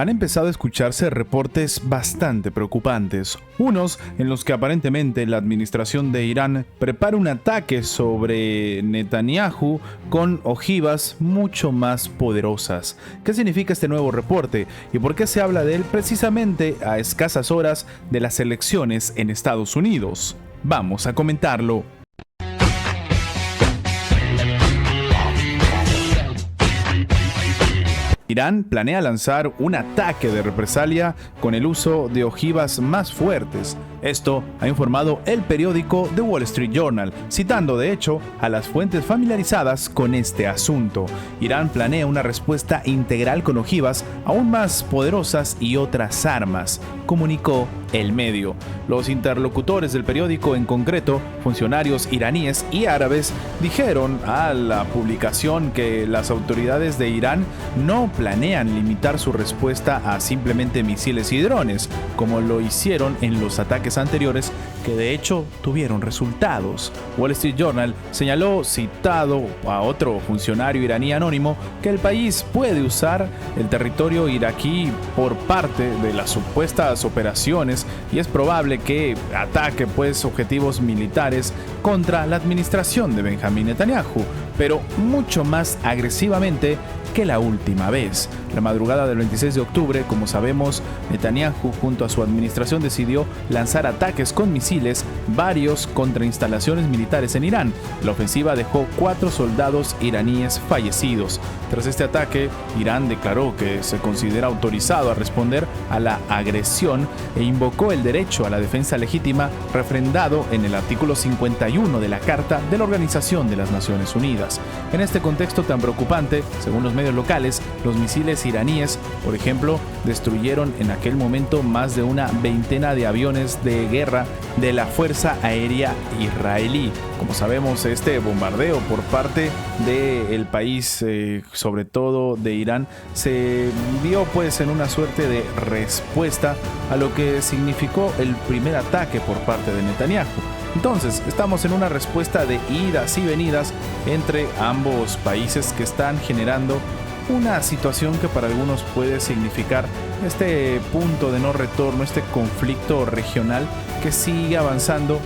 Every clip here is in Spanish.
han empezado a escucharse reportes bastante preocupantes, unos en los que aparentemente la administración de Irán prepara un ataque sobre Netanyahu con ojivas mucho más poderosas. ¿Qué significa este nuevo reporte y por qué se habla de él precisamente a escasas horas de las elecciones en Estados Unidos? Vamos a comentarlo. Irán planea lanzar un ataque de represalia con el uso de ojivas más fuertes. Esto ha informado el periódico The Wall Street Journal, citando de hecho a las fuentes familiarizadas con este asunto. Irán planea una respuesta integral con ojivas aún más poderosas y otras armas, comunicó el medio. Los interlocutores del periódico, en concreto funcionarios iraníes y árabes, dijeron a la publicación que las autoridades de Irán no planean limitar su respuesta a simplemente misiles y drones, como lo hicieron en los ataques anteriores, que de hecho tuvieron resultados. Wall Street Journal señaló, citado a otro funcionario iraní anónimo, que el país puede usar el territorio iraquí por parte de las supuestas operaciones y es probable que ataque objetivos militares contra la administración de Benjamín Netanyahu, pero mucho más agresivamente que la última vez. La madrugada del 26 de octubre, como sabemos, Netanyahu junto a su administración decidió lanzar ataques con misiles, varios contra instalaciones militares en Irán. La ofensiva dejó 4 soldados iraníes fallecidos. Tras este ataque, Irán declaró que se considera autorizado a responder a la agresión e invocó el derecho a la defensa legítima refrendado en el artículo 51 de la Carta de la Organización de las Naciones Unidas. En este contexto tan preocupante, según los medios locales, los misiles iraníes, por ejemplo, destruyeron en aquel momento más de una veintena de aviones de guerra de la Fuerza Aérea Israelí. Como sabemos, este bombardeo por parte del país, sobre todo de Irán, se dio en una suerte de respuesta a lo que significó el primer ataque por parte de Netanyahu. Entonces, estamos en una respuesta de idas y venidas entre ambos países que están generando una situación que para algunos puede significar este punto de no retorno, este conflicto regional que sigue avanzando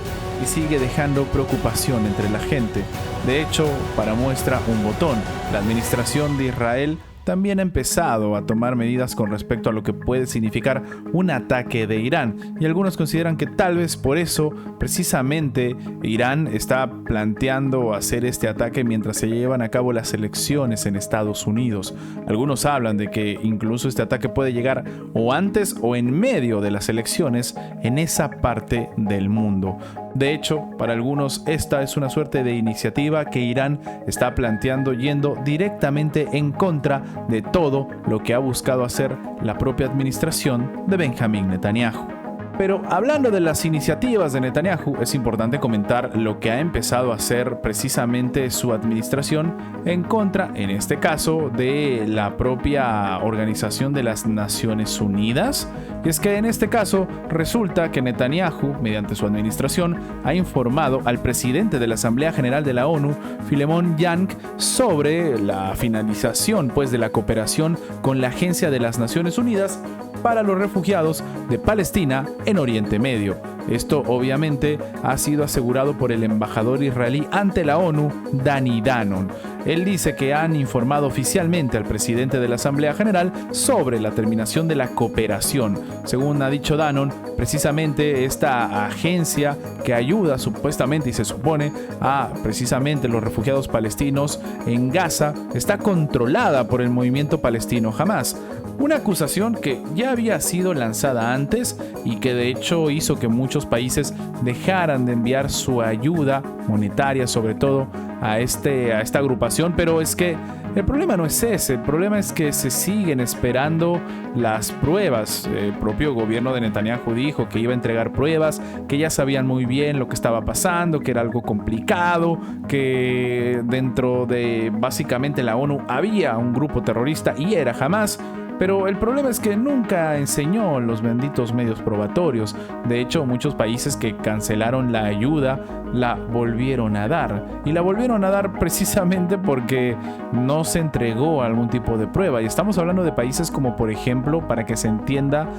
y sigue dejando preocupación entre la gente. De hecho, para muestra un botón, la administración de Israel también ha empezado a tomar medidas con respecto a lo que puede significar un ataque de Irán, y algunos consideran que tal vez por eso precisamente Irán está planteando hacer este ataque mientras se llevan a cabo las elecciones en Estados Unidos. Algunos hablan de que incluso este ataque puede llegar o antes o en medio de las elecciones en esa parte del mundo. De hecho, para algunos esta es una suerte de iniciativa que Irán está planteando yendo directamente en contra de todo lo que ha buscado hacer la propia administración de Benjamín Netanyahu. Pero hablando de las iniciativas de Netanyahu, es importante comentar lo que ha empezado a hacer precisamente su administración en contra, en este caso, de la propia Organización de las Naciones Unidas. Y es que en este caso resulta que Netanyahu, mediante su administración, ha informado al presidente de la Asamblea General de la ONU, Filemón Yang, sobre la finalización de la cooperación con la Agencia de las Naciones Unidas para los refugiados de Palestina en Oriente Medio. Esto obviamente ha sido asegurado por el embajador israelí ante la ONU, Dani Danon. Él dice que han informado oficialmente al presidente de la Asamblea General sobre la terminación de la cooperación. Según ha dicho Danon, precisamente esta agencia que ayuda supuestamente y se supone a precisamente los refugiados palestinos en Gaza está controlada por el movimiento palestino Hamás. Una acusación que ya había sido lanzada antes y que de hecho hizo que muchos países dejaran de enviar su ayuda monetaria, sobre todo a esta agrupación, pero es que el problema no es ese, el problema es que se siguen esperando las pruebas. El propio gobierno de Netanyahu dijo que iba a entregar pruebas, que ya sabían muy bien lo que estaba pasando, que era algo complicado, que dentro de básicamente la ONU había un grupo terrorista y era Hamás. Pero el problema es que nunca enseñó los benditos medios probatorios. De hecho, muchos países que cancelaron la ayuda la volvieron a dar. Y la volvieron a dar precisamente porque no se entregó algún tipo de prueba. Y estamos hablando de países como, por ejemplo, para que se entienda,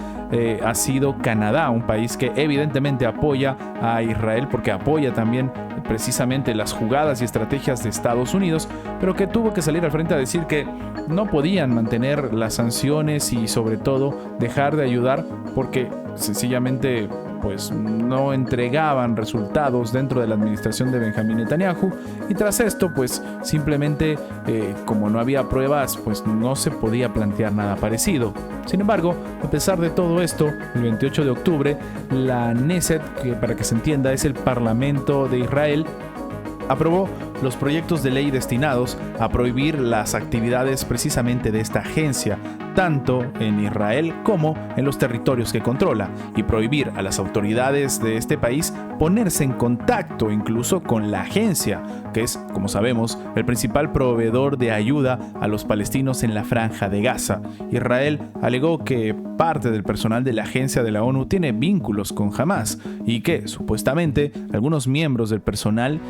ha sido Canadá, un país que evidentemente apoya a Israel porque apoya también precisamente las jugadas y estrategias de Estados Unidos, pero que tuvo que salir al frente a decir que no podían mantener las sanciones y sobre todo dejar de ayudar porque sencillamente pues no entregaban resultados dentro de la administración de Benjamín Netanyahu, y tras esto pues simplemente como no había pruebas pues no se podía plantear nada parecido. Sin embargo, a pesar de todo esto, el 28 de octubre la Knesset, que para que se entienda es el Parlamento de Israel, aprobó los proyectos de ley destinados a prohibir las actividades precisamente de esta agencia, tanto en Israel como en los territorios que controla, y prohibir a las autoridades de este país ponerse en contacto incluso con la agencia, que es, como sabemos, el principal proveedor de ayuda a los palestinos en la Franja de Gaza. Israel alegó que parte del personal de la agencia de la ONU tiene vínculos con Hamas y que, supuestamente, algunos miembros del personal,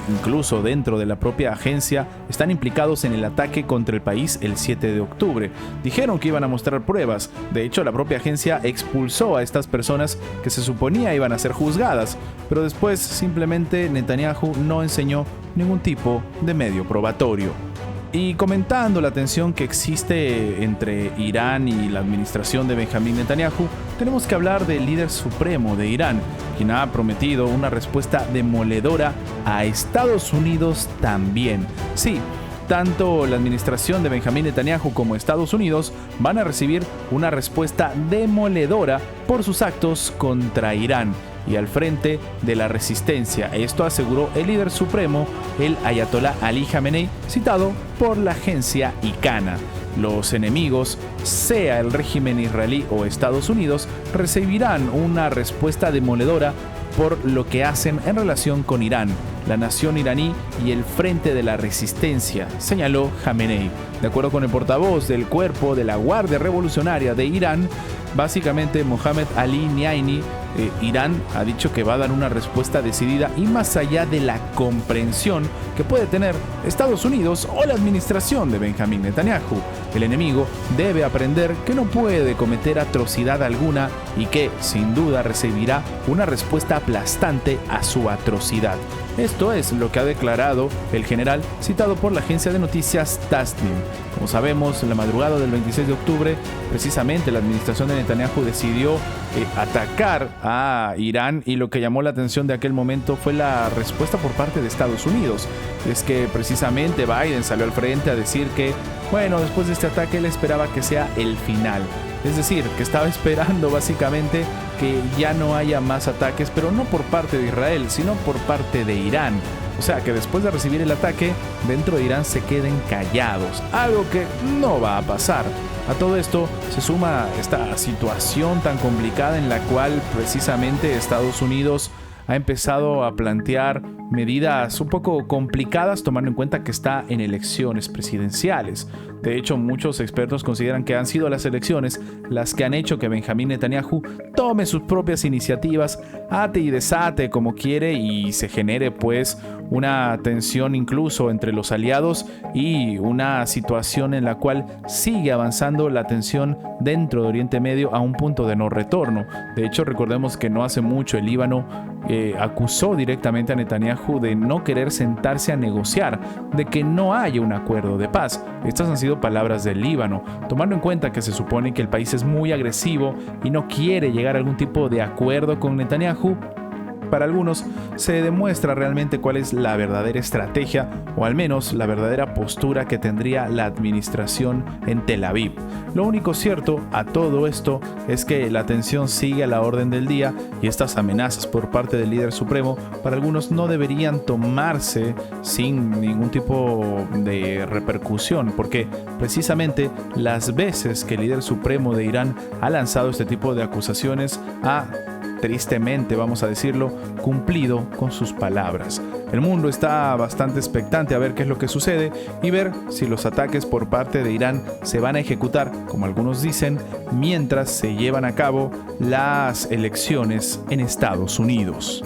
incluso dentro de la propia agencia, están implicados en el ataque contra el país el 7 de octubre. Dijeron que iban a mostrar pruebas. De hecho, la propia agencia expulsó a estas personas que se suponía iban a ser juzgadas, pero después simplemente Netanyahu no enseñó ningún tipo de medio probatorio. Y comentando la tensión que existe entre Irán y la administración de Benjamín Netanyahu, tenemos que hablar del líder supremo de Irán, quien ha prometido una respuesta demoledora a Estados Unidos también. Sí, tanto la administración de Benjamín Netanyahu como Estados Unidos van a recibir una respuesta demoledora por sus actos contra Irán y al frente de la resistencia. Esto aseguró el líder supremo, el Ayatollah Ali Khamenei, citado por la agencia ICANA. Los enemigos, sea el régimen israelí o Estados Unidos, recibirán una respuesta demoledora por lo que hacen en relación con Irán, la nación iraní y el frente de la resistencia, señaló Khamenei. De acuerdo con el portavoz del cuerpo de la Guardia Revolucionaria de Irán, básicamente Mohammed Ali Niaini, Irán ha dicho que va a dar una respuesta decidida y más allá de la comprensión que puede tener Estados Unidos o la administración de Benjamín Netanyahu. El enemigo debe aprender que no puede cometer atrocidad alguna y que, sin duda, recibirá una respuesta aplastante a su atrocidad. Esto es lo que ha declarado el general citado por la agencia de noticias Tasnim. Como sabemos, en la madrugada del 26 de octubre, precisamente la administración de Netanyahu decidió atacar a Irán, y lo que llamó la atención de aquel momento fue la respuesta por parte de Estados Unidos. Es que precisamente Biden salió al frente a decir que, bueno, después de este ataque él esperaba que sea el final. Es decir, que estaba esperando básicamente que ya no haya más ataques, pero no por parte de Israel, sino por parte de Irán. O sea, que después de recibir el ataque, dentro de Irán se queden callados, algo que no va a pasar. A todo esto se suma esta situación tan complicada en la cual precisamente Estados Unidos ha empezado a plantear medidas un poco complicadas, tomando en cuenta que está en elecciones presidenciales. De hecho, muchos expertos consideran que han sido las elecciones las que han hecho que Benjamín Netanyahu tome sus propias iniciativas, ate y desate como quiere, y se genere pues una tensión incluso entre los aliados y una situación en la cual sigue avanzando la tensión dentro de Oriente Medio a un punto de no retorno. De hecho, recordemos que no hace mucho el Líbano acusó directamente a Netanyahu de no querer sentarse a negociar, de que no haya un acuerdo de paz. Estas han sido palabras del Líbano, tomando en cuenta que se supone que el país es muy agresivo y no quiere llegar a algún tipo de acuerdo con Netanyahu. Para algunos se demuestra realmente cuál es la verdadera estrategia, o al menos la verdadera postura que tendría la administración en Tel Aviv. Lo único cierto a todo esto es que la tensión sigue a la orden del día, y estas amenazas por parte del líder supremo para algunos no deberían tomarse sin ningún tipo de repercusión, porque precisamente las veces que el líder supremo de Irán ha lanzado este tipo de acusaciones ha tristemente vamos a decirlo, cumplido con sus palabras. El mundo está bastante expectante a ver qué es lo que sucede y ver si los ataques por parte de Irán se van a ejecutar, como algunos dicen, mientras se llevan a cabo las elecciones en Estados Unidos.